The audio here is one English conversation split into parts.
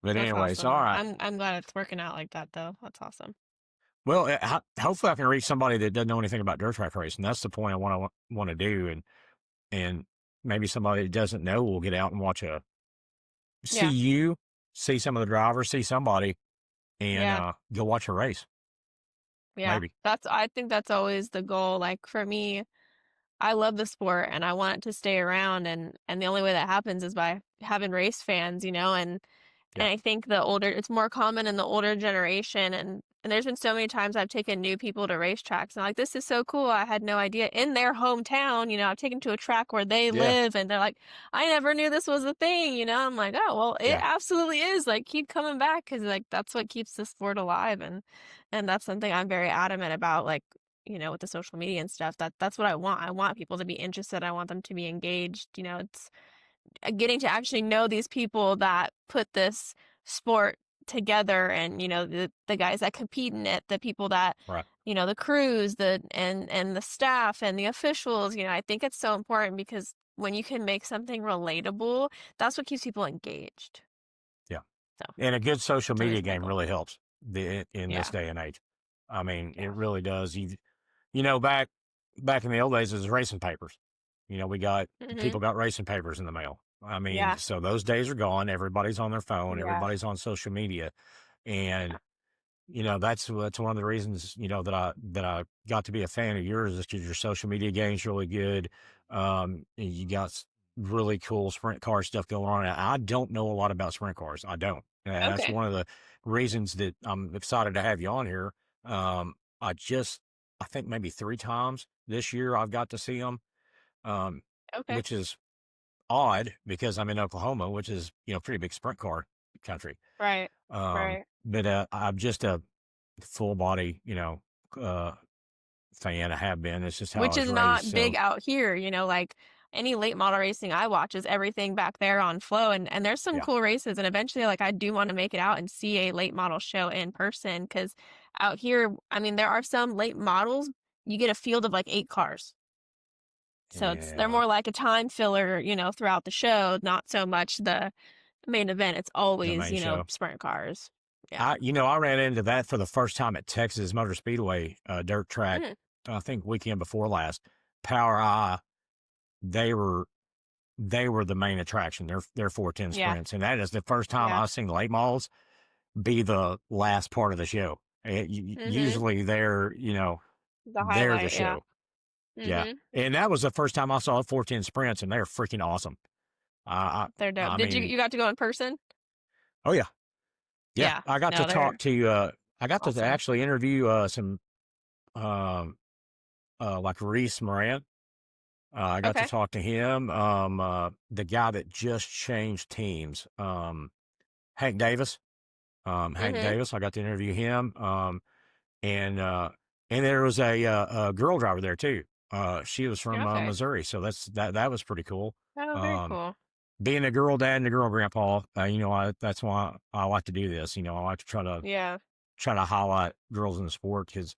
But That's anyways, all awesome. right. I'm glad it's working out like that though. That's awesome. Well, hopefully I can reach somebody that doesn't know anything about dirt track racing. That's the point I want to do, and maybe somebody that doesn't know will get out and see Yeah. you, see some of the drivers, see somebody, and Yeah. go watch a race. Yeah. Maybe. I think that's always the goal. Like for me, I love the sport and I want it to stay around and the only way that happens is by having race fans, and Yeah. I think it's more common in the older generation and there's been so many times I've taken new people to racetracks and I'm like this is so cool. I had no idea in their hometown, I've taken to a track where they Yeah. live and they're like, I never knew this was a thing, I'm like, oh, well, it Yeah. absolutely is. Like keep coming back because like that's what keeps the sport alive and that's something I'm very adamant about, like with the social media and stuff, that's what I want. I want people to be interested. I want them to be engaged. It's getting to actually know these people that put this sport together and, the guys that compete in it, the people that, Right. the crews, and the staff and the officials, I think it's so important because when you can make something relatable, that's what keeps people engaged. Yeah. So And a good social it's media always my game goal. really helps in this Yeah. day and age. I mean, it Yeah. really does. Back in the old days, it was racing papers. Hmm. People got racing papers in the mail. I mean, Yeah. so those days are gone. Everybody's on their phone. Yeah. Everybody's on social media, and that's one of the reasons that I got to be a fan of yours is because your social media game's really good. And you got really cool sprint car stuff going on. And I don't know a lot about sprint cars. I don't. And that's Okay. one of the reasons that I'm excited to have you on here. I just, I think maybe 3 times this year I've got to see them, um, Okay. which is odd because I'm in Oklahoma, which is pretty big sprint car country. Right. Right. But I'm just a full body, uh, fan. I have been. It's just how I Which was is raised. not big So out here, like any late model racing I watch is everything back there on flow and there's some yeah, cool races and eventually like I do want to make it out and see a late model show in person because out here, I mean there are some late models, you get a field of like 8 cars. So they're yeah, more like a time filler, throughout the show, not so much the main event. It's the always, main show. sprint cars. Yeah. I ran into that for the first time at Texas Motor Speedway, dirt track. Mm, I think weekend before last. Power Eye. They were they were the main attraction. They're 410 yeah. sprints, and that is the first time Yeah. I've seen late models be the last part of the show. Mhm. Usually The they're the highlight, yeah. show. Yeah, Mhm. and that was the first time I saw 410 sprints, and they're freaking awesome. I They're dope. I Did you mean, you got to go in person? oh yeah, yeah. Yeah. I got to No, they're talk to. I got to awesome. actually interview some um like Reese Moran. I got to Okay. talk to him. The guy that just changed teams. Hank Davis. Hank Mhm. Davis. I got to interview him. And and there was a girl driver there too. She was from Okay. Missouri, so that was pretty cool. Oh, very Um, cool. being a girl dad and a girl grandpa, that's why I like to do this. I like to Yeah. try to highlight girls in the sport because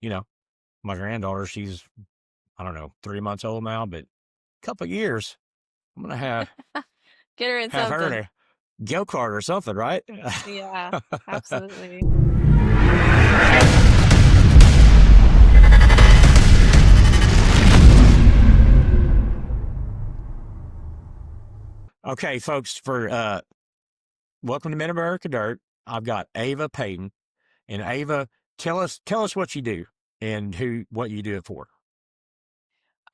you know my granddaughter, she's I don't know 3 months old now, but a couple of years I'm gonna Get her in have her in something. a go kart or something, right? Yeah, absolutely. Okay, folks, for welcome to Mid America Dirt. I've got Ava Payton, and Ava, tell us what you do and what you do it for.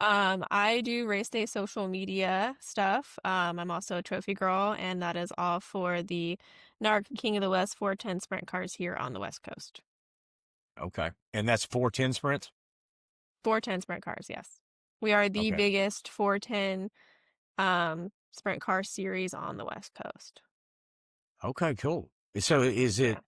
I do race day social media stuff. I'm also a trophy girl, and that is all for the NARC King of the West 410 sprint cars here on the West Coast. Okay, and that's 410 sprints. 410 sprint cars, yes. We are the Okay, biggest 410 sprint car series on the West Coast. okay, cool. So is it Yeah.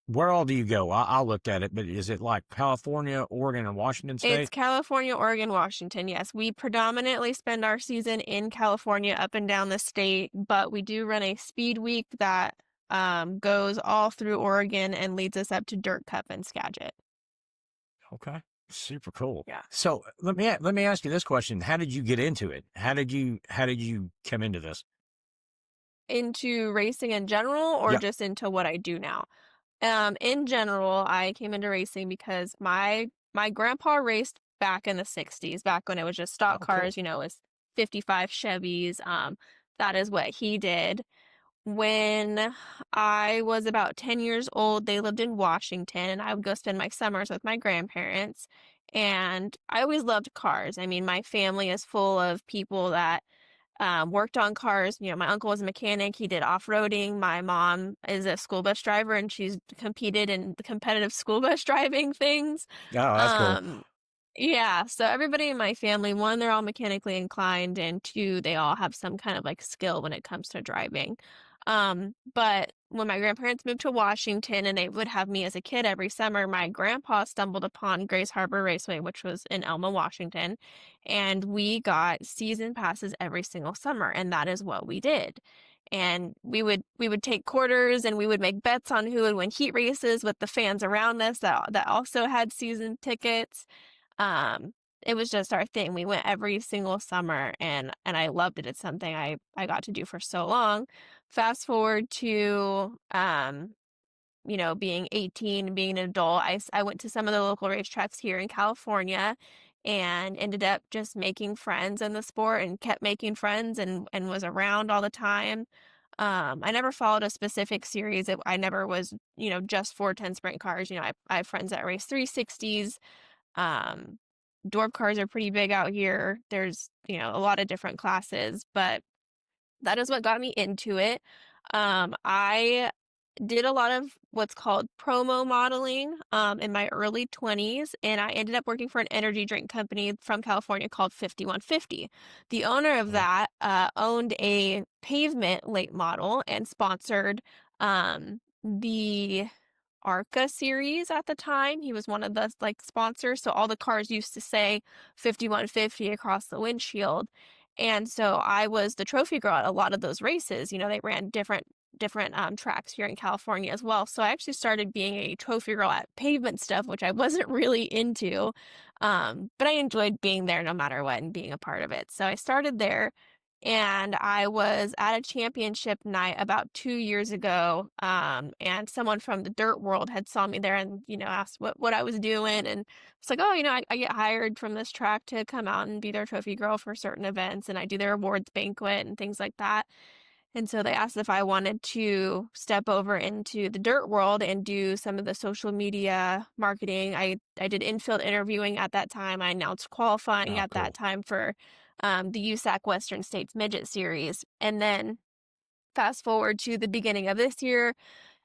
where all do you go? I looked at it, but is it like California, Oregon, and Washington It's State? California, Oregon, Washington. Yes, we predominantly spend our season in California up and down the state, but we do run a speed week that goes all through Oregon and leads us up to Dirt Cup and Skagit. Okay, super cool. Yeah. So let me ask you this question: how did you get into it? How did you come into this? into racing in general or Yeah. just into what I do now? In general, I came into racing because my grandpa raced back in the 60s, back when it was just stock Oh, cool. cars, it was 55 Chevys. That is what he did. When I was about 10 years old, they lived in Washington, and I would go spend my summers with my grandparents. And I always loved cars. I mean, my family is full of people that worked on cars. My uncle was a mechanic. He did off-roading. My mom is a school bus driver, and she's competed in the competitive school bus driving things. Oh, that's cool. Um, yeah, so everybody in my family, one, they're all mechanically inclined, and two, they all have some kind of like skill when it comes to driving. But when my grandparents moved to Washington and they would have me as a kid every summer, my grandpa stumbled upon Grace Harbor Raceway, which was in Elma, Washington, and we got season passes every single summer, and that is what we did. And we would take quarters and we would make bets on who would win heat races with the fans around us that also had season tickets. um, it was just our thing. We went every single summer and I loved it. It's something I got to do for so long. Fast forward to being 18, being an adult, I went to some of the local racetracks here in California and ended up just making friends in the sport and kept making friends and was around all the time. I never followed a specific series. I never was, just 410 sprint cars. I have friends that race 360s. um, Dwarf cars are pretty big out here. There's, a lot of different classes, but that is what got me into it. I did a lot of what's called promo modeling in my early 20s, and I ended up working for an energy drink company from California called 5150. The owner of Yeah. that owned a pavement late model and sponsored the ARCA series at the time. He was one of the like sponsors, so all the cars used to say 5150 across the windshield. And so I was the trophy girl at a lot of those races. They ran different tracks here in California as well. So I actually started being a trophy girl at pavement stuff, which I wasn't really into. But I enjoyed being there no matter what and being a part of it. So I started there, and I was at a championship night about 2 years ago. And someone from the dirt world had saw me there and, asked what I was doing. And it's like, oh, I get hired from this track to come out and be their trophy girl for certain events, and I do their awards banquet and things like that. And so they asked if I wanted to step over into the dirt world and do some of the social media marketing. I did infield interviewing at that time. I announced qualifying Oh, at that cool. time for the USAC Western States Midget Series. And then fast forward to the beginning of this year,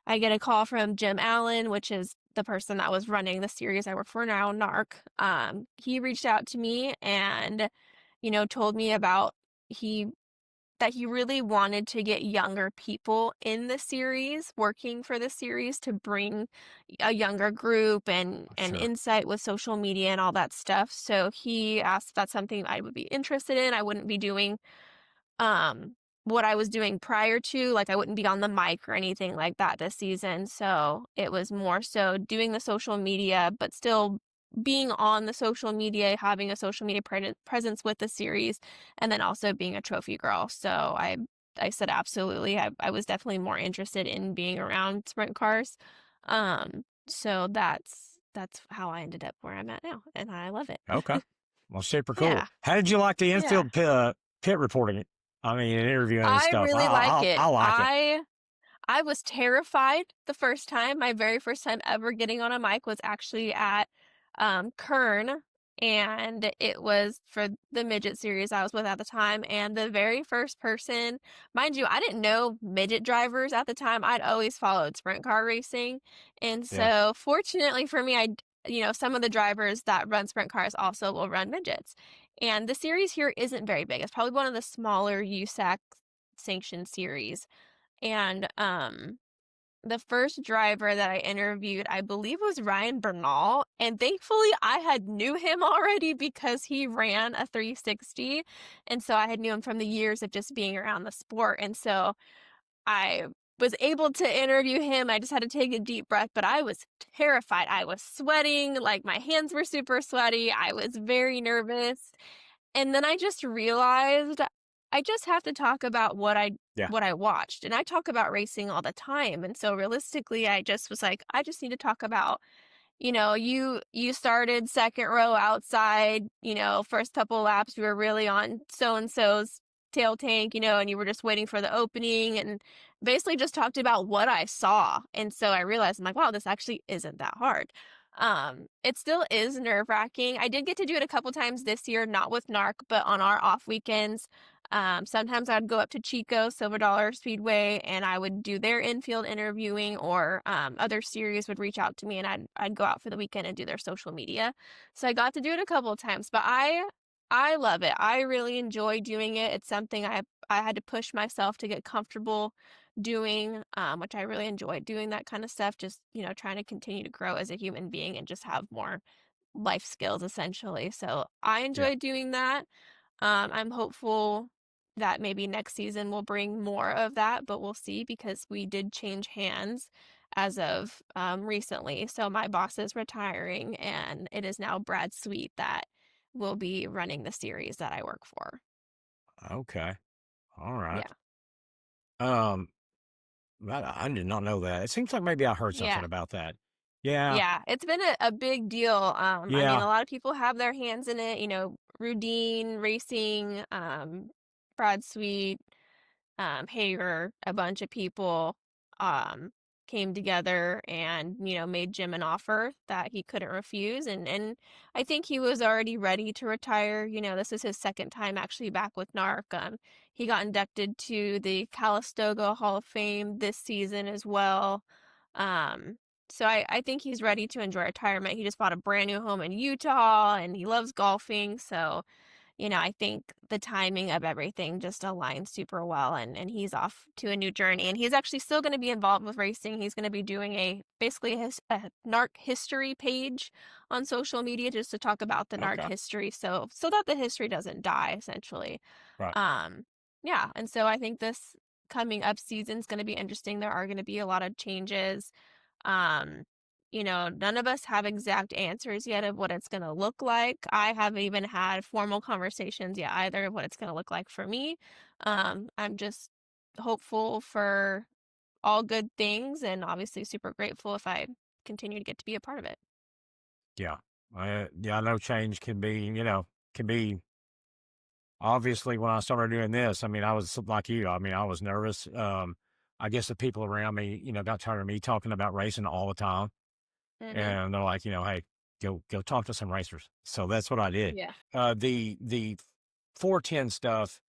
I get a call from Jim Allen, which is the person that was running the series I work for now, NARC. He reached out to me and, told me about he that he really wanted to get younger people in the series, working for the series to bring a younger group and Sure. insight with social media and all that stuff. So he asked if that's something I would be interested in. I wouldn't be doing um what I was doing prior to, like I wouldn't be on the mic or anything like that this season. So it was more so doing the social media, but still being on the social media, having a social media presence with the series, and then also being a trophy girl. So I said absolutely. I was definitely more interested in being around sprint cars. So that's how I ended up where I'm at now, and I love it. Okay. Well, super cool. Yeah. How did you like the Yeah. infield pit reporting it? I mean, and interviewing and I stuff. really like I it. like it. I was terrified the first time. My very first time ever getting on a mic was actually at Kern, and it was for the midget series I was with at the time. And the very first person, mind you, I didn't know midget drivers at the time. I'd always followed sprint car racing. And Yeah. so fortunately for me, some of the drivers that run sprint cars also will run midgets. And the series here isn't very big. It's probably one of the smaller USAC sanctioned series. And the first driver that I interviewed, I believe, was Ryan Bernal, and thankfully I had knew him already because he ran a 360, and so I had knew him from the years of just being around the sport. And so I was able to interview him. I just had to take a deep breath, but I was terrified. I was sweating, like my hands were super sweaty. I was very nervous. And then I just realized I just have to talk about Yeah. what I watched, and I talk about racing all the time, and so realistically, I just was like, I just need to talk about, you started second row outside, first couple laps, you were really on so and so's tail tank, and you were just waiting for the opening, and basically just talked about what I saw. And so I realized, I'm like, wow, this actually isn't that hard. It still is nerve-wracking. I did get to do it a couple times this year, not with NARC, but on our off weekends. Sometimes I'd go up to Chico, Silver Dollar Speedway, and I would do their infield interviewing, or other series would reach out to me, and I'd go out for the weekend and do their social media. So I got to do it a couple of times, but I love it. I really enjoy doing it. It's something I had to push myself to get comfortable doing, which I really enjoy doing that kind of stuff. Just trying to continue to grow as a human being and just have more life skills essentially. So I Yeah. enjoy doing that. I'm hopeful that maybe next season will bring more of that, but we'll see because we did change hands as of recently. So my boss is retiring, and it is now Brad Sweet that will be running the series that I work for. Okay. All right. Yeah. Um, I did not know that. It seems like maybe I heard something Yeah. about that. Yeah. Yeah. It's been a big deal. I mean, Yeah. a lot of people have their hands in it, Rudine Racing, Brad Sweet, Hager, a bunch of people um, came together and made Jim an offer that he couldn't refuse, and I think he was already ready to retire. This is his second time actually back with NARC. He got inducted to the Calistoga Hall of Fame this season as well. Um, so I think he's ready to enjoy retirement. He just bought a brand new home in Utah, and he loves golfing. So I think the timing of everything just aligns super well, and he's off to a new journey, and he's actually still going to be involved with racing. He's going to be doing basically a NARC history page on social media just to talk about the NARC Okay. history, so that the history doesn't die essentially. Right. Um, yeah, and so I think this coming up season is going to be interesting. There are going to be a lot of changes. Um, None of us have exact answers yet of what it's going to look like. I haven't even had formal conversations yet either of what it's going to look like for me. I'm just hopeful for all good things, and obviously super grateful if I continue to get to be a part of it. Yeah. Yeah, I know change can be obviously when I started doing this, I mean, I was like you. I mean, I was nervous. I guess the people around me, got tired of me talking about racing all the time. Mhm. And they're like, hey, go talk to some racers. So that's what I did. Yeah. The 410 stuff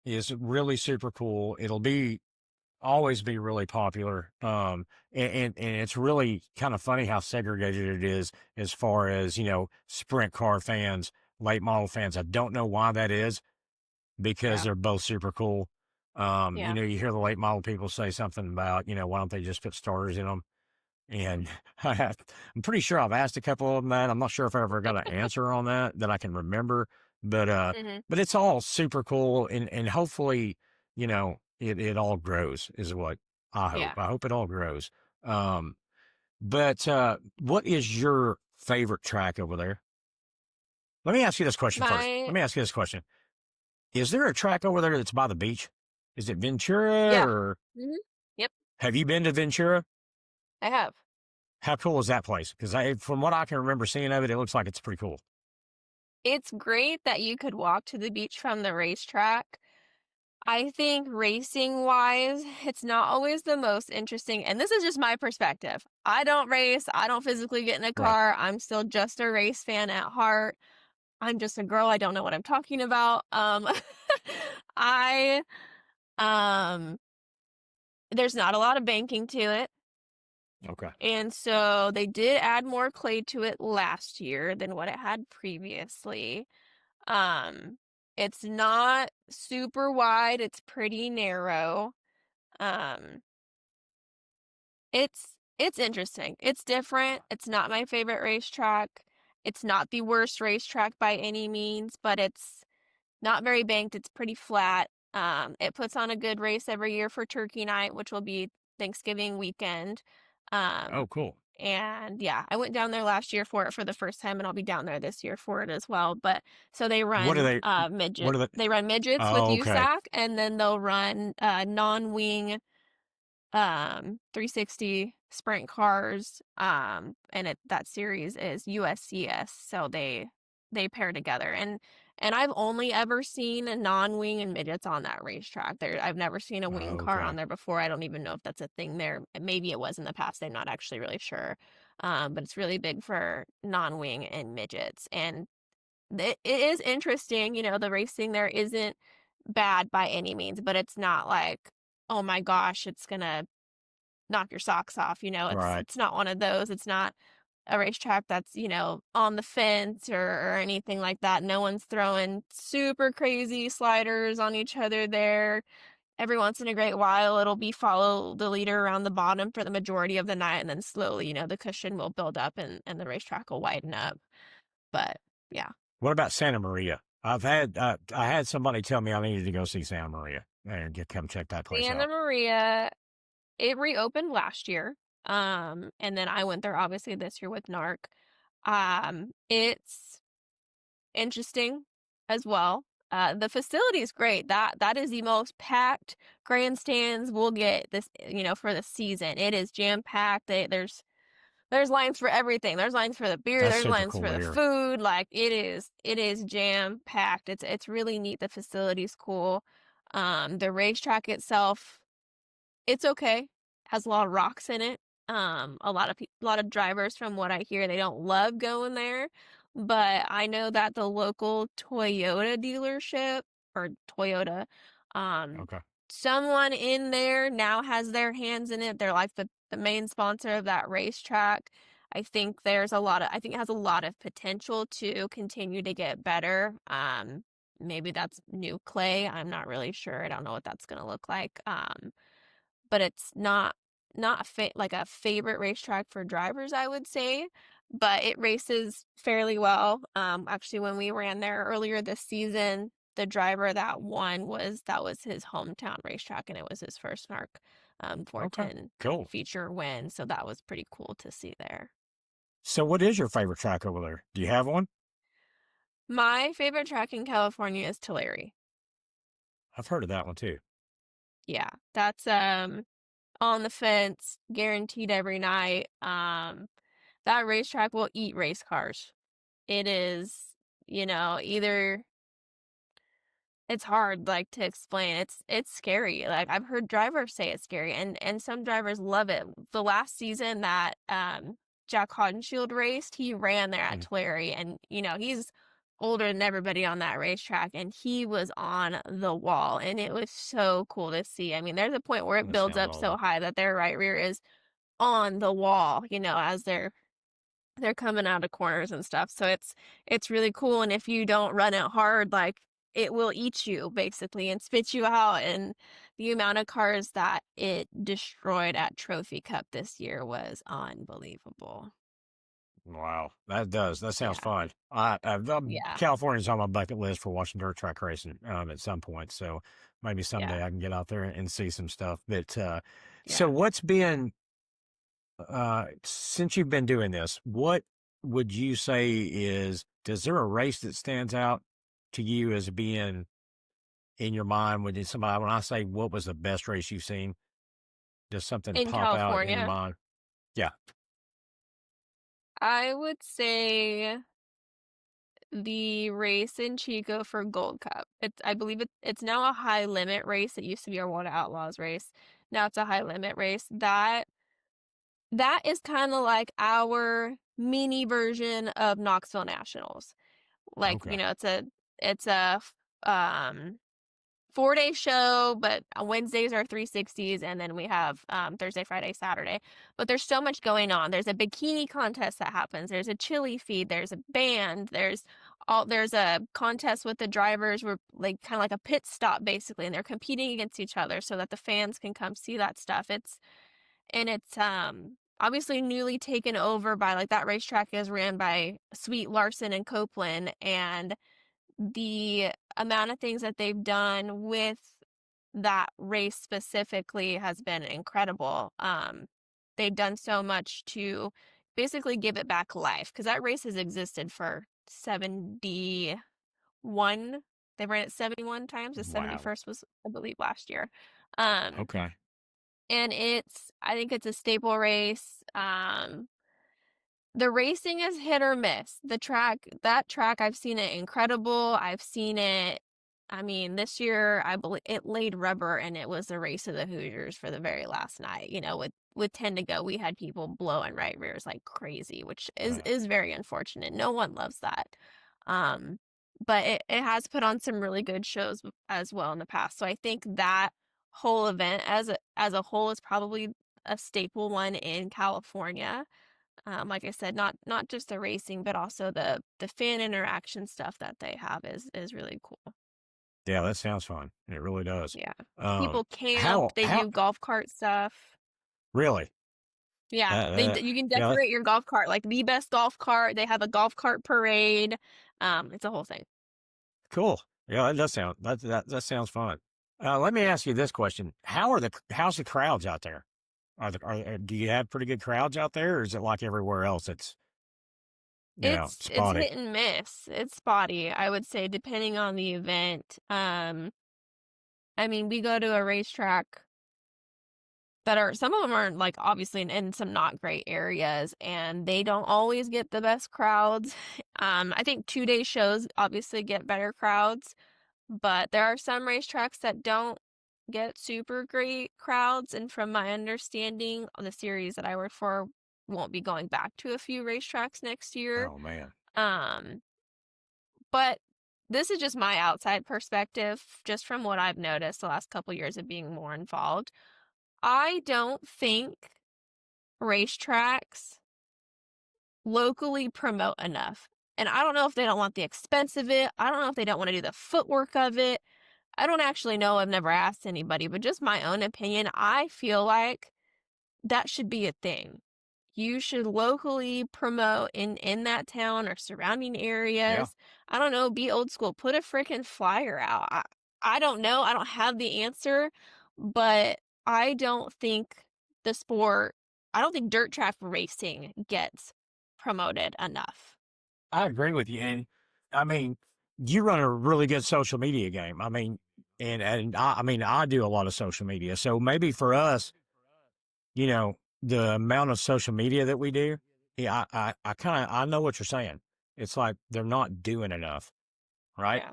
is really super cool. It'll be always be really popular. And it's really kind of funny how segregated it is as far as, sprint car fans, late model fans. I don't know why that is because Yeah. they're both super cool. Yeah. You hear the late model people say something about, why don't they just put starters in them? And I'm pretty sure I've asked a couple of them that. I'm not sure if I ever got an answer on that I can remember, but, uh, Mhm. but it's all super cool and hopefully, it all grows is what I hope. Yeah. I hope it all grows. Um, what is your favorite track over there? Let me ask you this question first. Let My me ask you this question. Is there a track over there that's by the beach? Is it Ventura Yeah. or Mhm. Yep, have you been to Ventura? I have. How cool is that place? Because from what I can remember seeing of it, it looks like it's pretty cool. It's great that you could walk to the beach from the racetrack. I think racing wise, it's not always the most interesting. And this is just my perspective. I don't race. I don't physically get in a Right. car. I'm still just a race fan at heart. I'm just a girl. I don't know what I'm talking about. I, um, there's not a lot of banking to it. Okay. And so they did add more clay to it last year than what it had previously. Um, it's not super wide. It's pretty narrow. Um, it's interesting. It's different. It's not my favorite racetrack. It's not the worst racetrack by any means, but it's not very banked. It's pretty flat. It puts on a good race every year for Turkey Night, which will be Thanksgiving weekend. Oh, Um, cool. And yeah, I went down there last year for it for the first time, and I'll be down there this year for it as well. But so What are they? What are they? they run midgets with Oh, okay. USAC, and then they'll run non-wing 360 sprint cars, and that series is USCS, so they pair together. And I've only ever seen a non-wing and midgets on that racetrack. There, I've never seen a wing car Okay. on there before. I don't even know if that's a thing there. Maybe it was in the past. I'm not actually really sure. But it's really big for non-wing and midgets. And it is interesting, the racing there isn't bad by any means, but it's not like, oh my gosh, it's gonna knock your socks off. It's Right. it's not one of those. It's not a racetrack that's, on the fence or anything like that. No one's throwing super crazy sliders on each other there. Every once in a great while, it'll be follow the leader around the bottom for the majority of the night, and then slowly, the cushion will build up and the racetrack will widen up. But yeah. What about Santa Maria? I had somebody tell me I needed to go see Santa Maria and come check that place Santa out. Maria, it reopened last year. And then I went there obviously this year with NARC. It's interesting as well. The facility is great. That is the most packed grandstands we'll get this, for the season. It is jam packed. There's lines for everything. There's lines for the beer. That's There's super lines cool for to the hear. food. Like it is jam packed. It's really neat. The facility's cool. The racetrack itself, it's okay. Has a lot of rocks in it. A lot of drivers, from what I hear, they don't love going there. But I know that the local Toyota dealership, or Toyota, um, Okay. someone in there now has their hands in it. They're like the main sponsor of that racetrack. I think it has a lot of potential to continue to get better. Maybe that's new clay. I'm not really sure. I don't know what that's gonna look like. But it's not like a favorite racetrack for drivers, I would say, but it races fairly well. Actually, when we ran there earlier this season, the driver that won that was his hometown racetrack, and it was his first NARC Okay. 410 Cool. feature win. So that was pretty cool to see there. So, what is your favorite track over there? Do you have one? My favorite track in California is Tulare. I've heard of that one too. Yeah, that's on the fence, guaranteed every night. That racetrack will eat race cars. It is, either it's hard like to explain. It's scary. Like I've heard drivers say it's scary, and some drivers love it. The last season that Jack Hodenshield raced, he ran there at Mm, Tulare, and he's older than everybody on that racetrack, and he was on the wall, and it was so cool to see. I mean, there's a point where it that builds sounds up so awesome. high that their right rear is on the wall, as they're coming out of corners and stuff. So it's really cool. And if you don't run it hard, like it will eat you basically and spit you out. And the amount of cars that it destroyed at Trophy Cup this year was unbelievable. Wow, that does. That sounds Yeah. fun. Yeah. California's on my bucket list for watching dirt track racing at some point. So maybe Yeah. someday I can get out there and see some stuff. But so Yeah. what's been since you've been doing this, what would you say does there a race that stands out to you as being in your mind when I say what was the best race you've seen? Does something In pop out in your California, mind? Yeah. I would say the race in Chico for Gold Cup. I believe it's now a high limit race. It used to be our World of Outlaws race. Now it's a high limit race. That is kind of like our mini version of Knoxville Nationals. Like, Okay. it's a 4-day show, but Wednesdays are 360s, and then we have Thursday, Friday, Saturday. But there's so much going on. There's a bikini contest that happens. There's a chili feed. There's a band. There's a contest with the drivers. We're like kind of like a pit stop basically, and they're competing against each other so that the fans can come see that stuff. It's obviously newly taken over by, like, that racetrack is ran by Sweet Larson and Copeland, and the amount of things that they've done with that race specifically has been incredible. they've done so much to basically give it back life because that race has existed for 71. They ran it 71 times. The Wow. 71st was, I believe, last year. Um, Okay. and I think it's a staple race. The racing is hit or miss. That track, I've seen it incredible. I've seen it. I mean, this year I believe it laid rubber, and it was the race of the Hoosiers for the very last night. With 10 to go, we had people blowing right rears like crazy, which Uh, is very unfortunate. No one loves that. Um, but it has put on some really good shows as well in the past. So I think that whole event as a whole is probably a staple one in California. Like I said, not just the racing, but also the fan interaction stuff that they have is really cool. yeah, that sounds fun. It really does. Yeah. Um, People camp, they how do golf cart stuff. really? Yeah, you can Yeah, decorate your golf cart like the best golf cart. They have a golf cart parade. It's a whole thing. cool. Yeah, that does sound that sounds fun. Let me ask you this question: how's the crowds out there? Do you have pretty good crowds out there, or is it like everywhere else? It's It's spotty. hit and miss. It's spotty, I would say, depending on the event. I mean, we go to a racetrack that are some of them are like obviously in some not great areas and they don't always get the best crowds. I think 2 day shows obviously get better crowds, but there are some racetracks that don't get super great crowds. And from my understanding, the series that I work for won't be going back to a few racetracks next year. Oh man. Um, but this is just my outside perspective, just from what I've noticed the last couple years of being more involved. I don't think racetracks locally promote enough. And I don't know if they don't want the expense of it. I don't know if they don't want to do the footwork of it. I don't actually know. I've never asked anybody, but just my own opinion, I feel like that should be a thing. You should locally promote in that town or surrounding Yeah. areas. I don't know, be old school. Put a freaking flyer out. I don't know. I don't have the answer, but I don't think the sport, I don't think dirt track racing gets promoted enough. I agree with you. And I mean, you run a really good social media game. I mean, I do a lot of social media. So maybe for us, the amount of social media that we do, yeah, I kind of, I know what you're saying. It's like they're not doing enough, right? Yeah.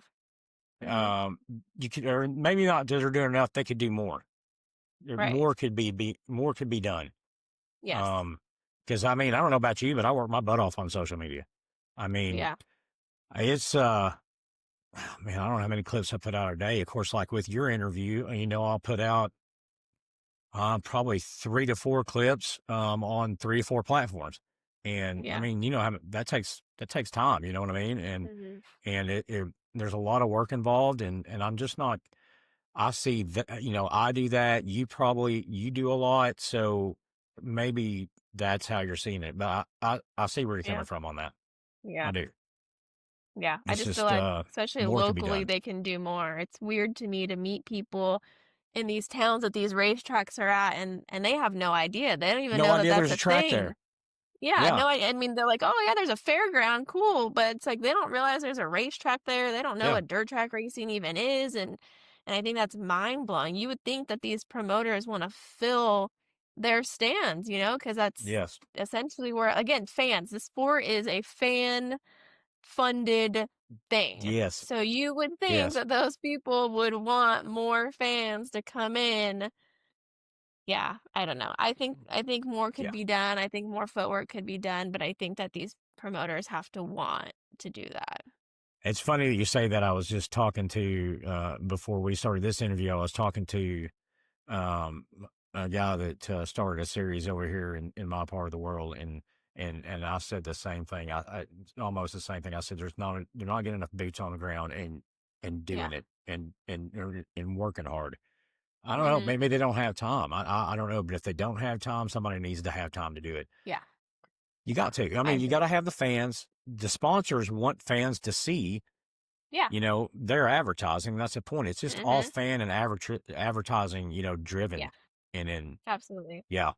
Hmm. Um, you could, or maybe not that they're doing enough. They could do more. Right. More could be done. Yes. Um, because I mean, I don't know about you, but I work my butt off on social media. I mean, Yeah. it's man, I don't know how many clips I put out a day. Of course, like with your interview, I'll put out probably 3 to 4 clips on 3 to 4 platforms. And I Yeah. mean, that takes time. You know what I mean? Hmm. And there's a lot of work involved, and I'm just not. I see that I do that. You do a lot, so maybe that's how you're seeing it. But I see where you're Yeah. coming from on that. I Yeah. do. Yeah, I It's just feel just like, especially more can be locally, done. they can do more. It's weird to me to meet people in these towns that these racetracks are at, and they have no idea. They don't even No know that idea that's there's a a track thing. there. Yeah, Yeah, no, I mean, they're like, oh yeah, there's a fairground, cool, but it's like they don't realize there's a racetrack there. They don't know yeah, what dirt track racing even is, and I think that's mind blowing. You would think that these promoters want to fill their stands, because that's yes, essentially where, again, fans. The sport is a fan funded thing. yes, So you would think yes, that those people would want more fans to come in. Yeah, I don't know. I think more could yeah. be done. I think more footwork could be done, but I think that these promoters have to want to do that. It's funny that you say that. I was just talking to before we started this interview. I was talking to um, a guy that started a series over here in my part of the world, and I said the same thing. Almost the same thing. I said they're not getting enough boots on the ground and Yeah. doing it and working hard. I don't know. Mhm. Maybe they don't have time. I don't know. But if they don't have time, somebody needs to have time to do it. Yeah. You Yeah. got to. I I mean, you got agree. to have the fans. The sponsors want fans to see Yeah. their advertising. That's the point. It's just all Mhm. fan and advertising, driven. Yeah. And then, Absolutely. yeah.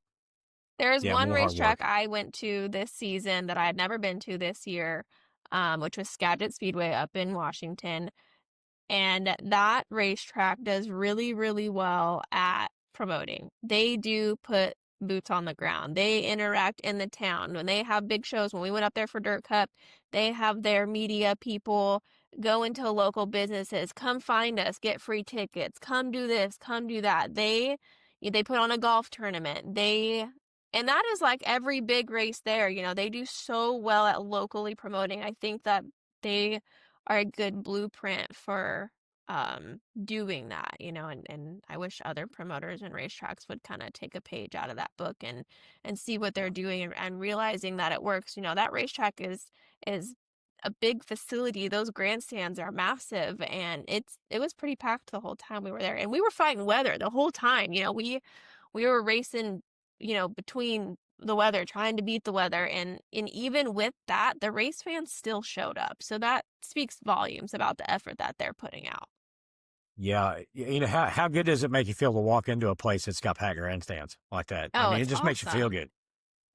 There's Yeah, one more hard racetrack work. I went to this season that I had never been to this year, which was Skagit Speedway up in Washington. And that racetrack does really, really well at promoting. They do put boots on the ground. They interact in the town. When they have big shows, when we went up there for Dirt Cup, they have their media people go into local businesses, come find us, get free tickets, come do this, come do that. They put on a golf tournament. And that is like every big race there, they do so well at locally promoting. I think that they are a good blueprint for doing that, and I wish other promoters and racetracks would kind of take a page out of that book and see what they're Yeah. doing and realizing that it works. That racetrack is a big facility. Those grandstands are massive, and it was pretty packed the whole time we were there. And we were fighting weather the whole time. We were racing, between the weather, trying to beat the weather, and even with that, the race fans still showed up. So that speaks volumes about the effort that they're putting out. Yeah, how good does it make you feel to walk into a place that's got packed grandstands like that? I Oh, mean, it it's just makes you feel awesome. good.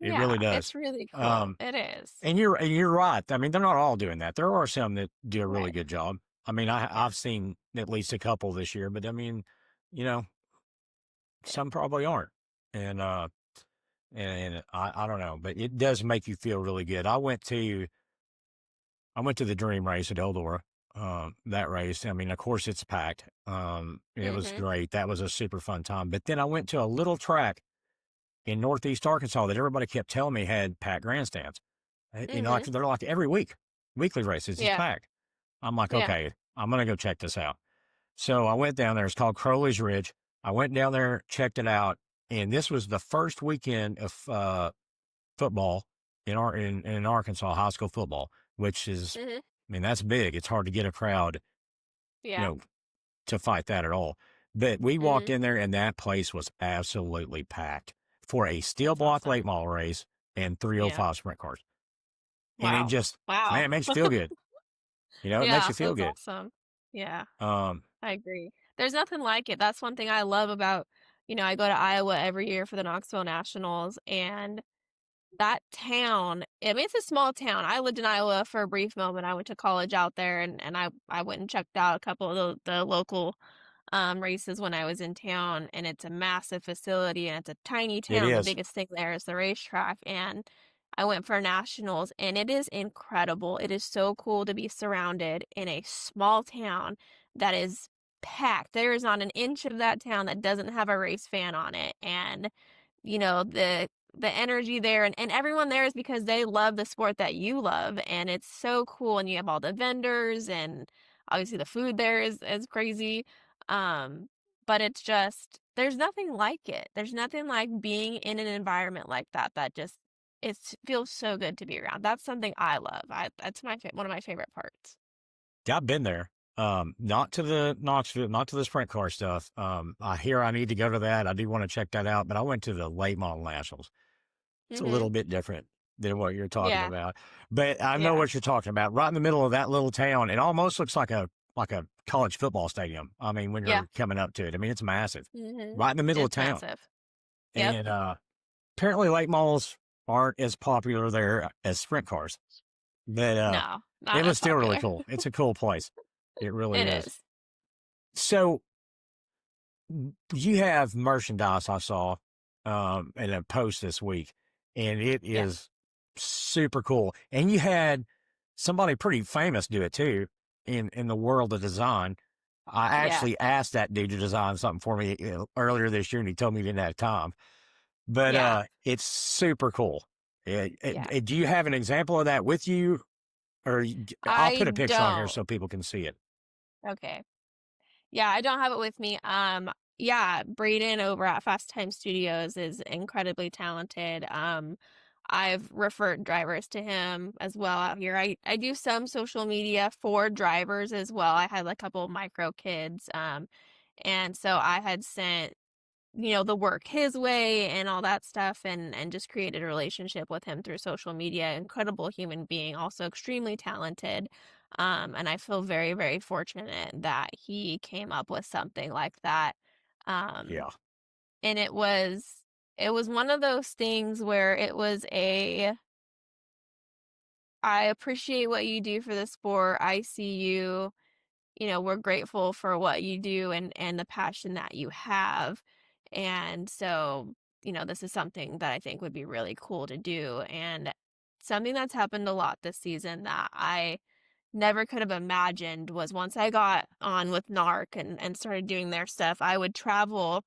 It really Yeah, does. it's really cool. Um, It is. and you're right. I mean, they're not all doing that. There are some that do a really Right. good job. I mean, Yeah. I've seen at least a couple this year, but I mean, you know, Yeah. some probably aren't. And and I don't know, but it does make you feel really good. I went to the Dream Race at Eldora. That race, I mean, of course, it's packed. It was Mhm. great. That was a super fun time. But then I went to a little track in Northeast Arkansas that everybody kept telling me had packed grandstands. Like Mhm. they're like every week, weekly races, it's Yeah. packed. I'm like, Yeah. okay, I'm gonna go check this out. So I went down there. It's called Crowley's Ridge. I went down there, checked it out, and this was the first weekend of football in Arkansas, high school football, which is, Mhm. I mean, that's big. It's hard to get a crowd, you Yeah. know, to fight that at all. But we walked Mhm. in there and that place was absolutely packed for a steel That's block awesome. late model race and Yeah. 305 sprint cars. And it Wow. just, man, Wow. it makes you feel good. It makes Yeah, you feel that's good. awesome. Yeah, Um, I agree. There's nothing like it. That's one thing I love about, I go to Iowa every year for the Knoxville Nationals, and that town, I mean, it's a small town. I lived in Iowa for a brief moment. I went to college out there, and I went and checked out a couple of the local races when I was in town, and it's a massive facility and it's a tiny it town. The is. biggest thing there is the racetrack, and I went for nationals, and it is incredible. It is so cool to be surrounded in a small town that is packed. There is not an inch of that town that doesn't have a race fan on it, and the energy there, and everyone there is because they love the sport that you love, and it's so cool. And you have all the vendors, and obviously the food there is crazy. um but it's just, there's nothing like it. There's nothing like being in an environment like that just, it feels so good to be around. That's something I love. That's one of my favorite parts. Yeah, I've been there. Not to the Knoxville, not to the sprint car stuff. I hear I need to go to that. I do want to check that out, but I went to the late model nationals. It's a Mhm. little bit different than what you're talking Yeah. about, but I know Yeah. what you're talking about. Right in the middle of that little town, it almost looks like a college football stadium. I mean, when Yeah. you're coming up to it, I mean, it's massive, Mhm. right in the middle of It's town. massive. Yep. And apparently, late models aren't as popular there as sprint cars, but No, not it was as still really popular. cool. It's a cool place. It really It is. is. So you have merchandise I saw in a post this week, and it Yeah. is super cool. And you had somebody pretty famous do it too in the world of design. I Yeah. actually asked that dude to design something for me earlier this year, and he told me he didn't have time. But Yeah. it's super cool. Yeah. Do you have an example of that with you, or I'll I put a picture on here don't. so people can see it. Okay. Yeah, I don't have it with me. Yeah, Braden over at Fast Time Studios is incredibly talented. I've referred drivers to him as well out here. I do some social media for drivers as well. I had like, a couple of micro kids. And so I had sent, the work his way and all that stuff, and just created a relationship with him through social media. Incredible human being, also extremely talented. And I feel very, very fortunate that he came up with something like that. Um, Yeah. and it was it was one of those things where it was a I appreciate what you do for the sport. I see you, we're grateful for what you do and the passion that you have. And so, this is something that I think would be really cool to do. And something that's happened a lot this season that I never could have imagined was once I got on with NARC and started doing their stuff, I would travel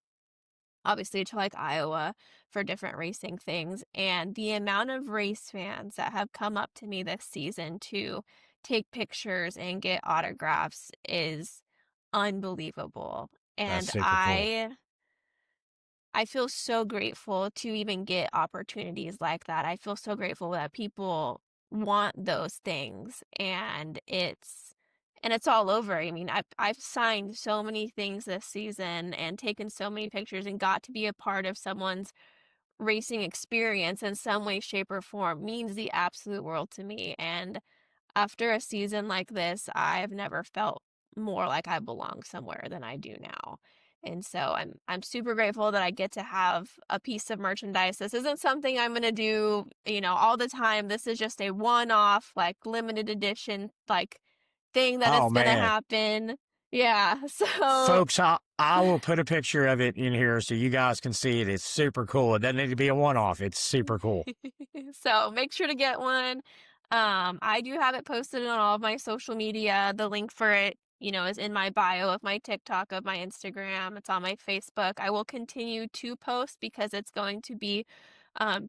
obviously to like Iowa for different racing things. And the amount of race fans that have come up to me this season to take pictures and get autographs is unbelievable. That's And super cool. I feel so grateful to even get opportunities like that. I feel so grateful that people want those things and it's all over. I mean, I've signed so many things this season and taken so many pictures and got to be a part of someone's racing experience in some way, shape, or form means the absolute world to me. And after a season like this, I've never felt more like I belong somewhere than I do now. And so I'm super grateful that I get to have a piece of merchandise. This isn't something I'm going to do, all the time. This is just a one-off, like limited edition, like thing that Oh is going to man, happen. Yeah. So folks, I will put a picture of it in here so you guys can see it. It's super cool. It doesn't need to be a one off. It's super cool. So make sure to get one. I do have it posted on all of my social media. The link for it, is in my bio of my TikTok, of my Instagram. It's on my Facebook. I will continue to post because it's going to be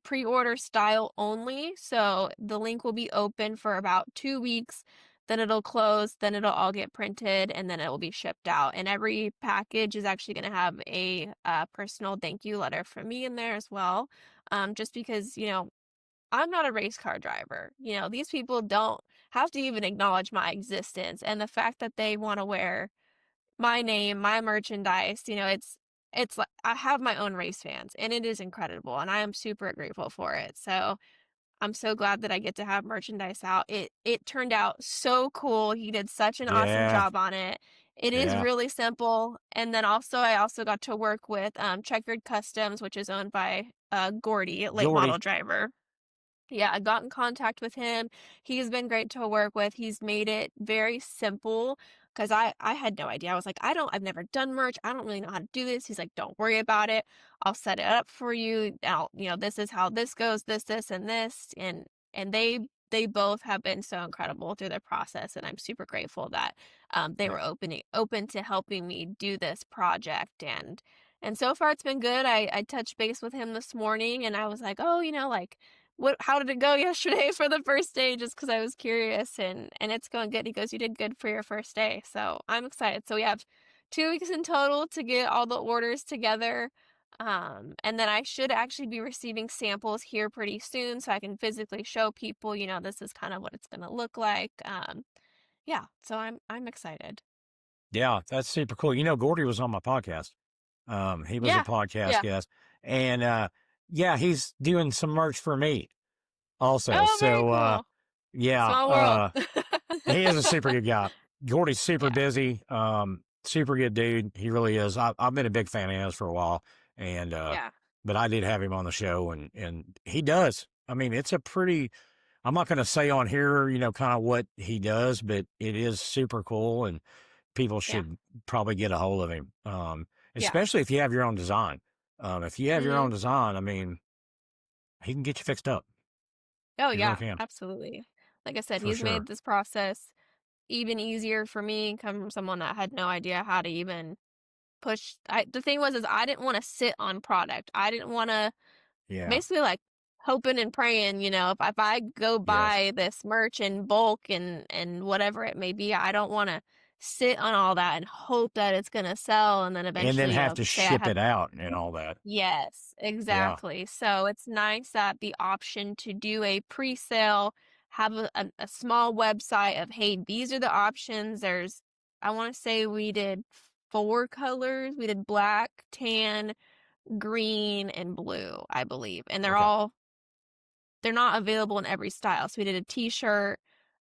pre-order style only. So the link will be open for about 2 weeks. Then it'll close, then it'll all get printed, and then it will be shipped out. And every package is actually going to have a personal thank you letter from me in there as well. Just because, I'm not a race car driver. These people don't have to even acknowledge my existence. And the fact that they want to wear my name, my merchandise, it's like I have my own race fans and it is incredible. And I am super grateful for it. So I'm so glad that I get to have merchandise out. It turned out so cool. He did such an awesome Yeah, job on it. It is yeah. really simple. And then also I also got to work with Checkered Customs, which is owned by Gordy, late model Jordy. driver. Yeah, I got in contact with him. He's been great to work with. He's made it very simple because I had no idea. I was like, I've never done merch. I don't really know how to do this. He's like, don't worry about it. I'll set it up for you. This is how this goes, this, and this. And they both have been so incredible through the process. And I'm super grateful that they Yeah. were open to helping me do this project. And so far it's been good. I touched base with him this morning and I was like, oh, like how did it go yesterday for the first day just because I was curious and it's going good. He goes, you did good for your first day. So I'm excited. So we have 2 weeks in total to get all the orders together. And then I should actually be receiving samples here pretty soon so I can physically show people, this is kind of what it's gonna look like. Yeah, so I'm excited. Yeah, that's super cool. Gordy was on my podcast. He was a Yeah, podcast yeah. guest. And yeah, he's doing some merch for me also. Oh, very So cool. yeah, Small world. he is a super good guy. Gordy's super Yeah, busy. Super good dude. He really is. I've been a big fan of his for a while. And yeah. but I did have him on the show and he does. I mean, it's a pretty I'm not gonna say on here, kind of what he does, but it is super cool and people Yeah, should probably get a hold of him. yeah. Especially if you have your own design. If you have your Hmm. own design, I mean, he can get you fixed up. Oh, He really yeah, can, absolutely. Like I said, for he's sure. made this process even easier for me, coming from someone that had no idea how to even push. The thing was, is I didn't want to sit on product. I didn't want to Yeah. basically like hoping and praying, if I go Yes. buy this merch in bulk and whatever it may be, I don't want to sit on all that and hope that it's going to sell. And then And then eventually, have to say I ship have it out and all that. Yes, Yeah. exactly. So it's nice that the option to do a pre-sale, have a small website of, hey, these are the options. I want to say we did 4 colors. We did black, tan, green, and blue, I believe. And Okay. they're not available in every style. So we did a t-shirt,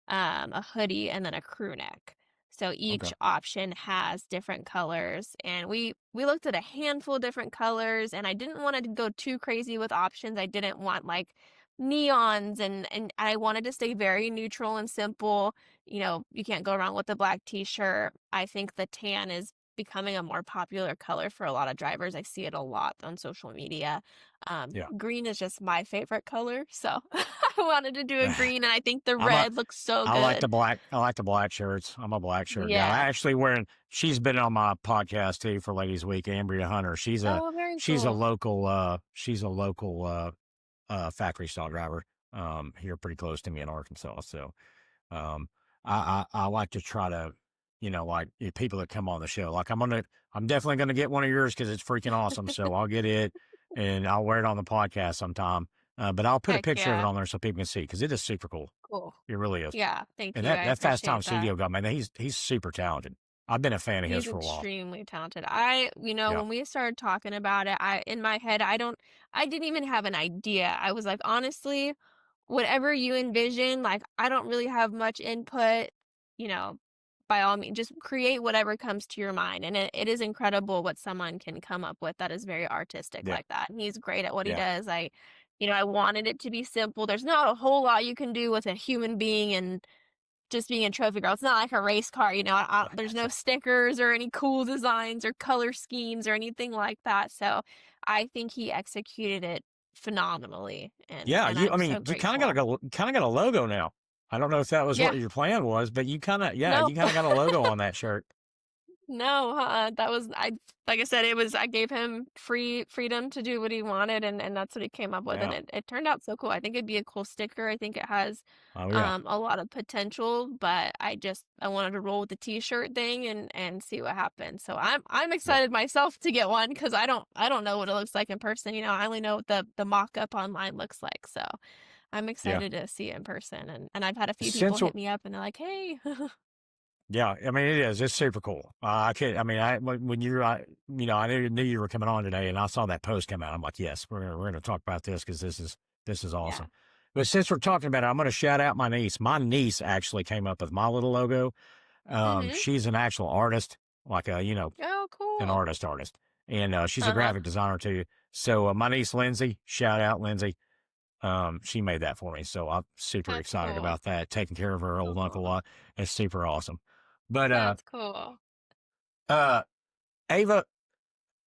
a hoodie, and then a crew neck. So Okay. each option has different colors, and we looked at a handful of different colors, and I didn't want to go too crazy with options. I didn't want like neons, and I wanted to stay very neutral and simple. You know, you can't go wrong with the black t-shirt. I think the tan is becoming a more popular color for a lot of drivers. I see it a lot on social media. Yeah. Green is just my favorite color, so I wanted to do a green, and I think the I'm a red looks so I like the good. black. I like the black shirts. I'm a black shirt guy. I Yeah. actually wearing. She's been on my podcast too for Ladies Week. Ambria Hunter. Oh, very She's a cool. local. She's a local factory style driver. Here pretty close to me in Arkansas. So um, I like to try to, like people that come on the show. Like I'm definitely gonna get one of yours because it's freaking awesome. So I'll get it and I'll wear it on the podcast sometime. But I'll put a Heck picture of it yeah. on there so people can see because it is super cool. Cool. It really is. Yeah, thank And you. that I that Fast Time appreciate that. Studio guy, man, he's super talented. I've been a fan of his He's for a while. extremely talented. Yeah, When we started talking about it, in my head, I didn't even have an idea. I was like, honestly, whatever you envision, like, I don't really have much input, you know, by all means, just create whatever comes to your mind. And it is incredible what someone can come up with that is very artistic yeah, like that. And he's great at what he yeah, does. I wanted it to be simple. There's not a whole lot you can do with a human being and just being a trophy girl. It's not like a race car, there's no stickers or any cool designs or color schemes or anything like that. So I think he executed it phenomenally, and yeah. and I'm I so mean, you grateful. kind of got a logo now. I don't know if that was Yeah, what your plan was, but no, you kind of got a logo on that shirt. no, that was I like I said, I gave him freedom to do what he wanted, and that's what he came up with, and Yeah. it turned out so cool. I think it'd be a cool sticker. I think it has Oh yeah. a lot of potential, but I wanted to roll with the t-shirt thing and see what happens. So I'm Yeah. excited myself to get one because I don't know what it looks like in person. I only know what the mock-up online looks like. So I'm Yeah. excited to see it in person, and I've had a few people Since we're hit me up and they're like, "Hey." Yeah, I mean, it is. It's super cool. I can't. I mean, when I knew you were coming on today, and I saw that post come out. I'm like, yes, we're gonna talk about this because this is Yeah. awesome. But since we're talking about it, I'm gonna shout out my niece. My niece actually came up with my little logo. Mhm. She's an actual artist, like Oh, an cool. artist, and she's a Uh-huh. graphic designer too. So my niece Lindsay, shout out Lindsay. She made that for me, so I'm super That's excited cool. about that. Taking care of her old uncle a Aw, lot. It's super awesome. But that's cool. uh, Ava,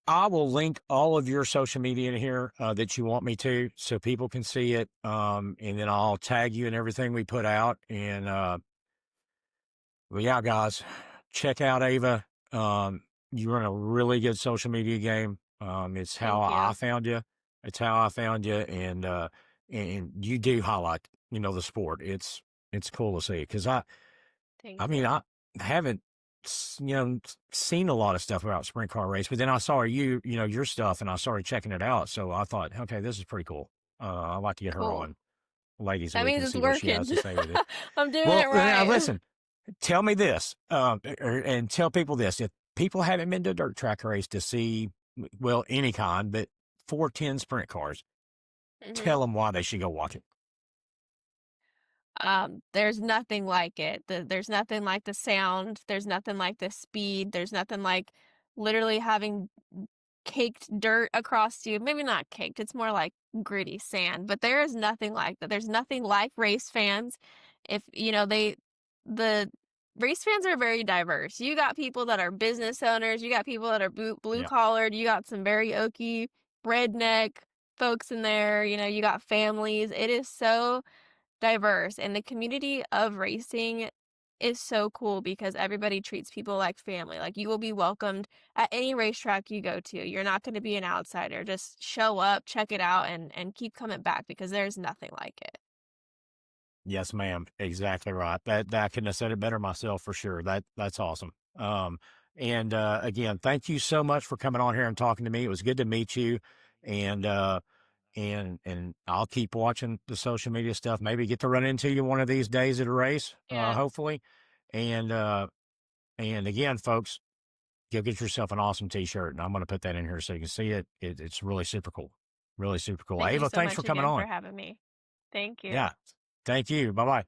I will link all of your social media in here that you want me to, so people can see it. And then I'll tag you in everything we put out. And well, yeah, guys, check out Ava. You're in a really good social media game. It's how Thank I you. found you. It's how I found you, and you do highlight, the sport. It's cool to see because I Thank mean, you. I haven't, seen a lot of stuff about sprint car race, but then I saw your stuff, and I started checking it out. So I thought, okay, this is pretty cool. I'd like to get her Cool. on Ladies That Week means and it's see what she working. has to say with it. I'm doing it Well, now right. listen, tell me this, and tell people this: if people haven't been to a dirt track race to see, well, any kind, but 410 sprint cars, Mhm. tell them why they should go watch it. There's nothing like it. There's nothing like the sound. There's nothing like the speed. There's nothing like literally having caked dirt across you. Maybe not caked. It's more like gritty sand, but there is nothing like that. There's nothing like race fans. If, the race fans are very diverse. You got people that are business owners. You got people that are blue Yeah. collared. You got some very oaky redneck folks in there. You got families. It is so diverse, and the community of racing is so cool because everybody treats people like family. Like, you will be welcomed at any racetrack you go to. You're not going to be an outsider. Just show up, check it out, and keep coming back because there's nothing like it. Yes, ma'am. Exactly right. That I couldn't have said it better myself for sure. That's awesome. And again, thank you so much for coming on here and talking to me. It was good to meet you. And and I'll keep watching the social media stuff. Maybe get to run into you one of these days at a race, Yeah. hopefully. And and again, folks, go get yourself an awesome t-shirt. And I'm gonna put that in here so you can see it. It's really super cool. Really super cool. Thank you Ava, so thanks for much coming again for on. having me. Thank you. Yeah. Thank you. Bye bye.